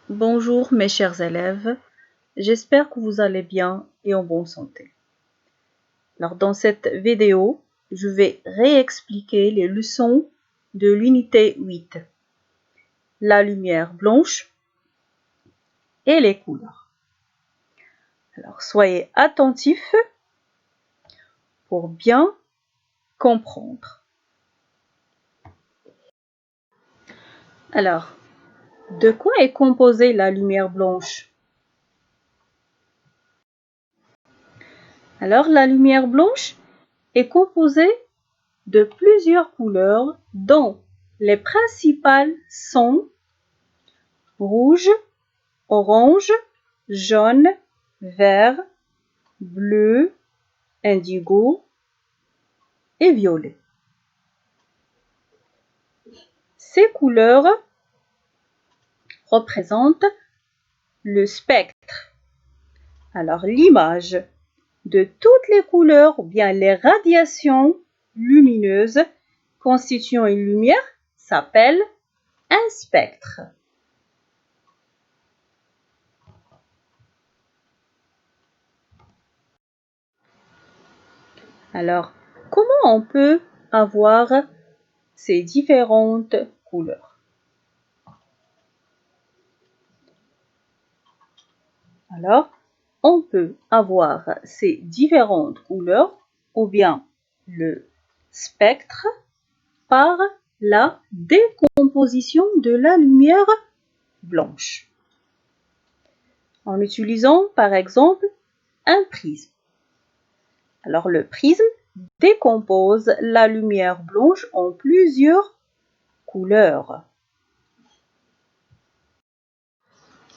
Bonjour mes chers élèves, j'espère que vous allez bien et en bonne santé. Alors dans cette vidéo, je vais réexpliquer les leçons de l'unité 8, la lumière blanche et les couleurs. Alors soyez attentifs pour bien comprendre. Alors, de quoi est composée la lumière blanche? Alors la lumière blanche est composée de plusieurs couleurs dont les principales sont rouge, orange, jaune, vert, bleu, indigo et violet. Ces couleurs représentent le spectre. Alors l'image de toutes les couleurs ou bien les radiations lumineuses constituant une lumière s'appelle un spectre. Alors, comment on peut avoir ces différentes couleurs? Alors, on peut avoir ces différentes couleurs ou bien le spectre par la décomposition de la lumière blanche. En utilisant par exemple un prisme. Alors le prisme décompose la lumière blanche en plusieurs couleurs.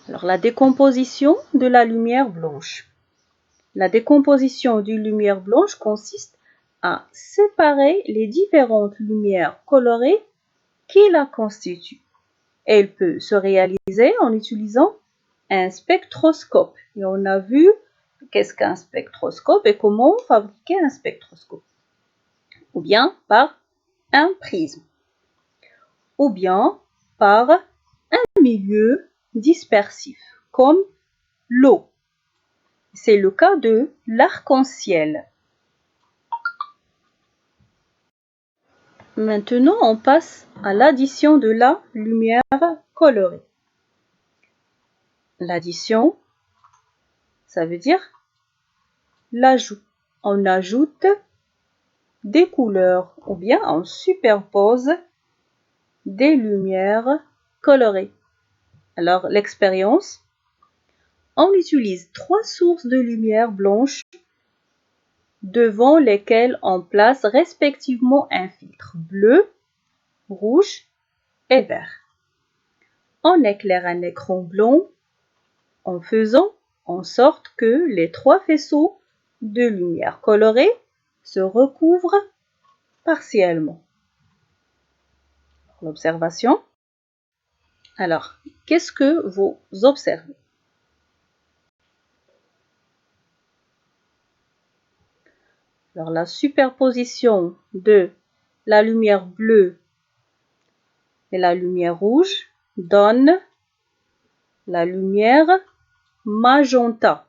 Alors la décomposition de la lumière blanche. La décomposition d'une lumière blanche consiste à séparer les différentes lumières colorées qui la constituent. Elle peut se réaliser en utilisant un spectroscope. Et on a vu qu'est-ce qu'un spectroscope et comment fabriquer un spectroscope. Ou bien par un prisme. Ou bien par un milieu dispersif, comme l'eau. C'est le cas de l'arc-en-ciel. Maintenant, on passe à l'addition de la lumière colorée. L'addition, ça veut dire l'ajout. On ajoute des couleurs ou bien on superpose des lumières colorées. Alors, l'expérience, on utilise 3 sources de lumière blanche devant lesquelles on place respectivement un filtre bleu, rouge et vert. On éclaire un écran blanc en faisant en sorte que les 3 faisceaux de lumière colorée se recouvrent partiellement. L'observation. Alors, qu'est-ce que vous observez? Alors, la superposition de la lumière bleue et la lumière rouge donne la lumière magenta.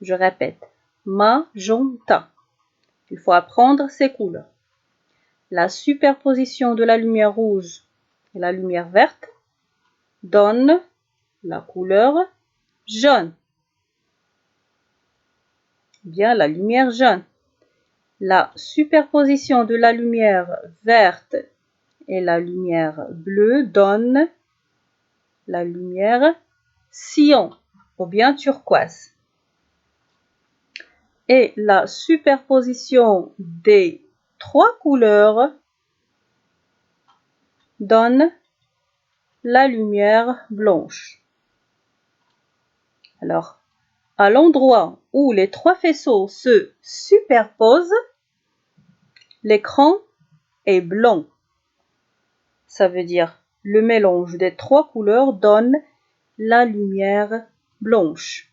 Je répète, magenta. Il faut apprendre ces couleurs. La superposition de la lumière rouge et la lumière verte donne la couleur jaune. Bien, la lumière jaune. La superposition de la lumière verte et la lumière bleue donne la lumière cyan ou bien turquoise. Et la superposition des 3 couleurs donne la lumière blanche. Alors, à l'endroit où les 3 faisceaux se superposent, l'écran est blanc. Ça veut dire le mélange des 3 couleurs donne la lumière blanche.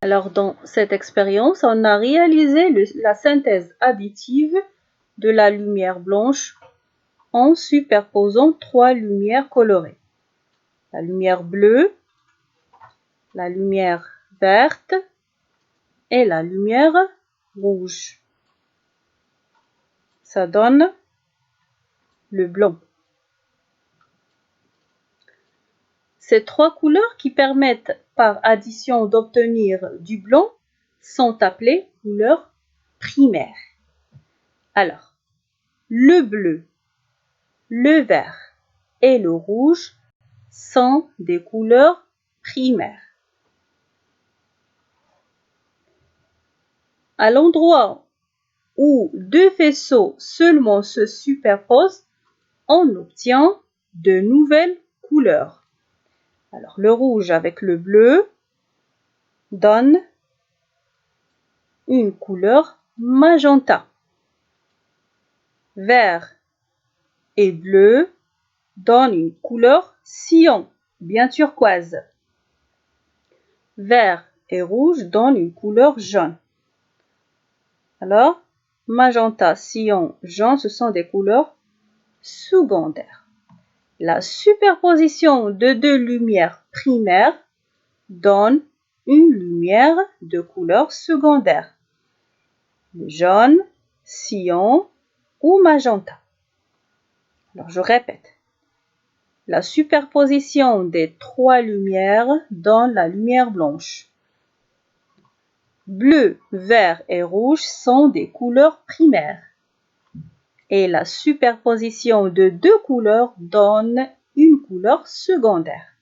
Alors dans cette expérience, on a réalisé la synthèse additive de la lumière blanche en superposant trois lumières colorées. La lumière bleue, la lumière verte et la lumière rouge. Ça donne le blanc. Ces trois couleurs qui permettent par addition d'obtenir du blanc sont appelées couleurs primaires. Alors, le bleu, le vert et le rouge sont des couleurs primaires. À l'endroit où deux faisceaux seulement se superposent, on obtient de nouvelles couleurs. Alors, le rouge avec le bleu donne une couleur magenta. Vert et bleu donnent une couleur cyan, bien turquoise. Vert et rouge donnent une couleur jaune. Alors, magenta, cyan, jaune, ce sont des couleurs secondaires. La superposition de deux lumières primaires donne une lumière de couleur secondaire. Le jaune, cyan ou magenta. Alors, je répète. La superposition des trois lumières donne la lumière blanche. Bleu, vert et rouge sont des couleurs primaires. Et la superposition de deux couleurs donne une couleur secondaire.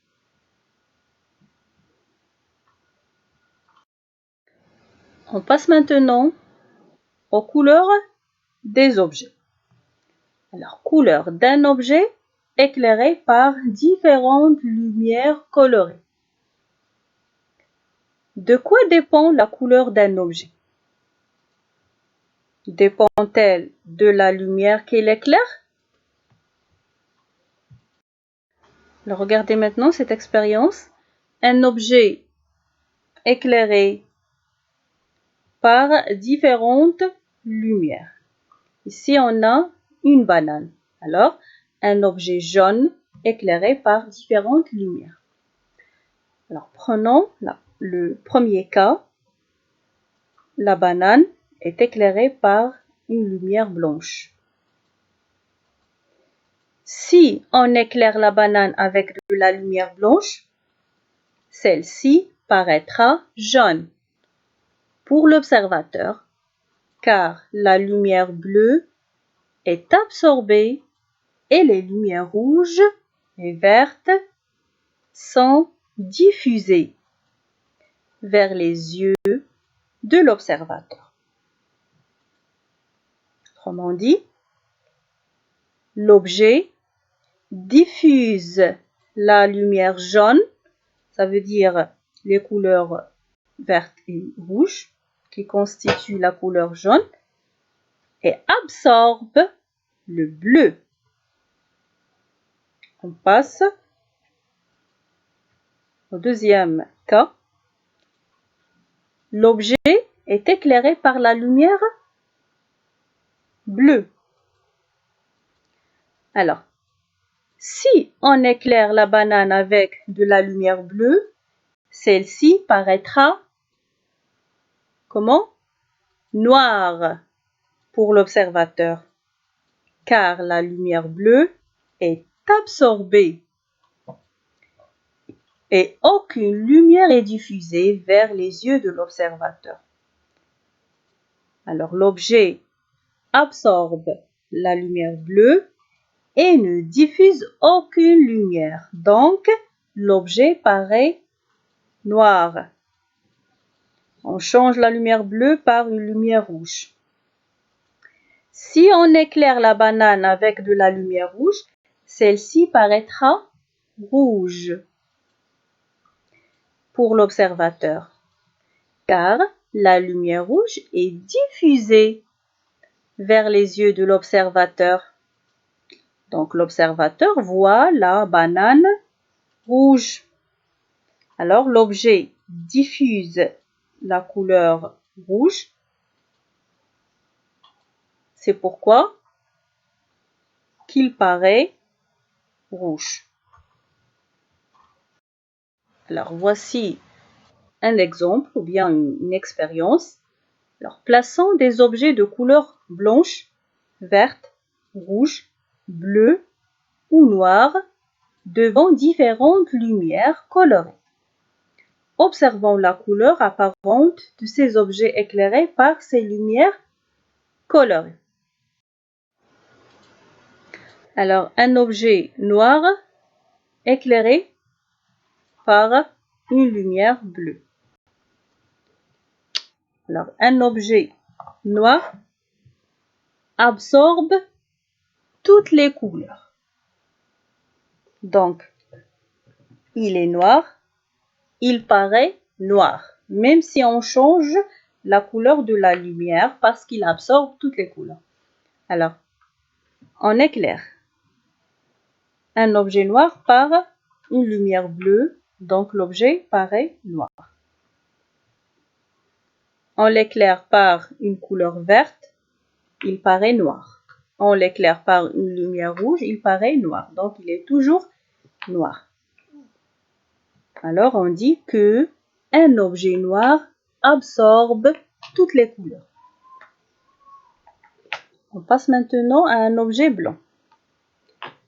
On passe maintenant aux couleurs des objets. Alors, couleur d'un objet éclairé par différentes lumières colorées. De quoi dépend la couleur d'un objet? Dépend-elle de la lumière qui l'éclaire? Alors, regardez maintenant cette expérience. Un objet éclairé par différentes lumières. Ici, on a une banane. Alors, un objet jaune éclairé par différentes lumières. Alors, prenons le premier cas. La banane est éclairée par une lumière blanche. Si on éclaire la banane avec de la lumière blanche, celle-ci paraîtra jaune pour l'observateur, car la lumière bleue est absorbée et les lumières rouges et vertes sont diffusées vers les yeux de l'observateur. Autrement dit, l'objet diffuse la lumière jaune, ça veut dire les couleurs vertes et rouges qui constituent la couleur jaune, et absorbe le bleu. On passe au deuxième cas. L'objet est éclairé par la lumière bleue. Alors, si on éclaire la banane avec de la lumière bleue, celle-ci paraîtra comment? Noire pour l'observateur, car la lumière bleue est absorbée et aucune lumière est diffusée vers les yeux de l'observateur. Alors l'objet absorbe la lumière bleue et ne diffuse aucune lumière. Donc, l'objet paraît noir. On change la lumière bleue par une lumière rouge. Si on éclaire la banane avec de la lumière rouge, celle-ci paraîtra rouge pour l'observateur, car la lumière rouge est diffusée vers les yeux de l'observateur. Donc l'observateur voit la banane rouge. Alors l'objet diffuse la couleur rouge. C'est pourquoi qu'il paraît rouge. Alors, voici un exemple ou bien une expérience. Alors, plaçant des objets de couleur blanche, verte, rouge, bleue ou noire devant différentes lumières colorées. Observons la couleur apparente de ces objets éclairés par ces lumières colorées. Alors, un objet noir éclairé par une lumière bleue. Alors, un objet noir absorbe toutes les couleurs. Donc, il est noir, il paraît noir, même si on change la couleur de la lumière parce qu'il absorbe toutes les couleurs. Alors, on éclaire un objet noir par une lumière bleue, donc l'objet paraît noir. On l'éclaire par une couleur verte, il paraît noir. On l'éclaire par une lumière rouge, il paraît noir. Donc, il est toujours noir. Alors, on dit que un objet noir absorbe toutes les couleurs. On passe maintenant à un objet blanc.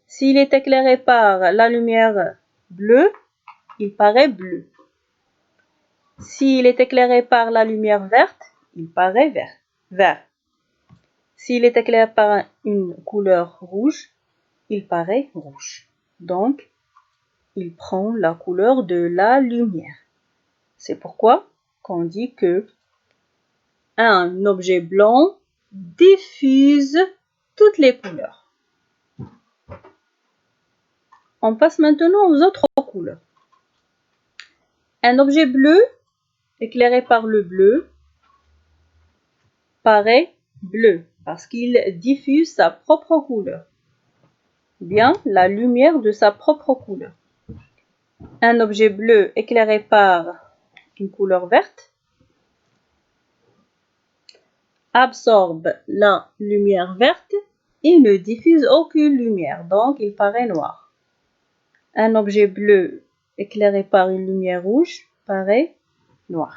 S'il est éclairé par la lumière bleue, il paraît bleu. S'il est éclairé par la lumière verte, il paraît vert. S'il est éclairé par une couleur rouge, il paraît rouge. Donc, il prend la couleur de la lumière. C'est pourquoi qu'on dit que un objet blanc diffuse toutes les couleurs. On passe maintenant aux autres couleurs. Un objet bleu éclairé par le bleu paraît bleu parce qu'il diffuse sa propre couleur, bien la lumière de sa propre couleur. Un objet bleu éclairé par une couleur verte absorbe la lumière verte et ne diffuse aucune lumière, donc il paraît noir. Un objet bleu éclairé par une lumière rouge paraît noir.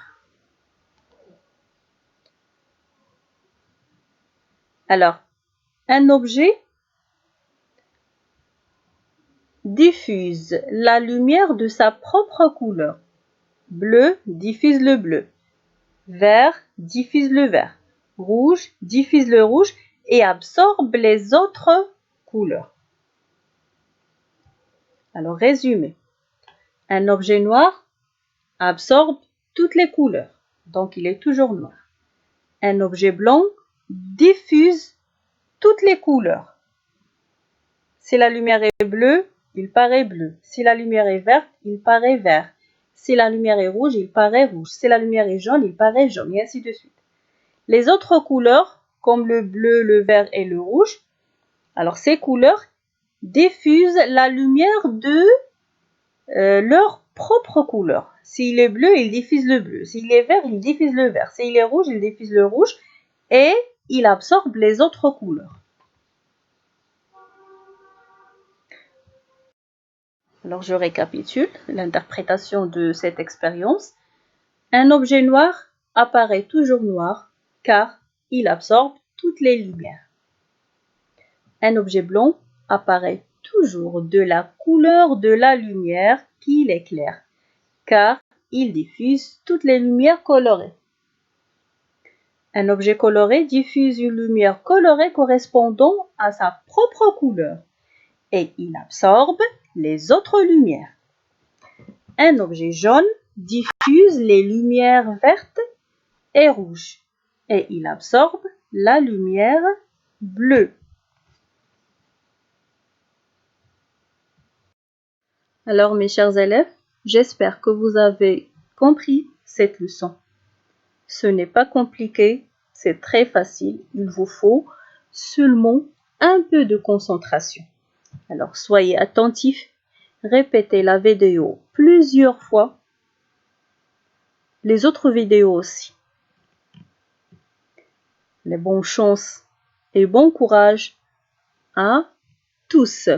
Alors, un objet diffuse la lumière de sa propre couleur. Bleu diffuse le bleu. Vert diffuse le vert. Rouge diffuse le rouge et absorbe les autres couleurs. Alors, résumé. Un objet noir absorbe toutes les couleurs, donc il est toujours noir. Un objet blanc diffuse toutes les couleurs. Si la lumière est bleue, il paraît bleu. Si la lumière est verte, il paraît vert. Si la lumière est rouge, il paraît rouge. Si la lumière est jaune, il paraît jaune, et ainsi de suite. Les autres couleurs, comme le bleu, le vert et le rouge, alors ces couleurs diffusent la lumière de leur propre couleur. S'il est bleu, il diffuse le bleu. S'il est vert, il diffuse le vert. S'il est rouge, il diffuse le rouge et il absorbe les autres couleurs. Alors, je récapitule l'interprétation de cette expérience. Un objet noir apparaît toujours noir car il absorbe toutes les lumières. Un objet blanc apparaît toujours de la couleur de la lumière qui l'éclaire car il diffuse toutes les lumières colorées. Un objet coloré diffuse une lumière colorée correspondant à sa propre couleur et il absorbe les autres lumières. Un objet jaune diffuse les lumières vertes et rouges et il absorbe la lumière bleue. Alors mes chers élèves, j'espère que vous avez compris cette leçon. Ce n'est pas compliqué, c'est très facile. Il vous faut seulement un peu de concentration. Alors soyez attentifs, répétez la vidéo plusieurs fois, les autres vidéos aussi. Les bonnes chances et bon courage à tous.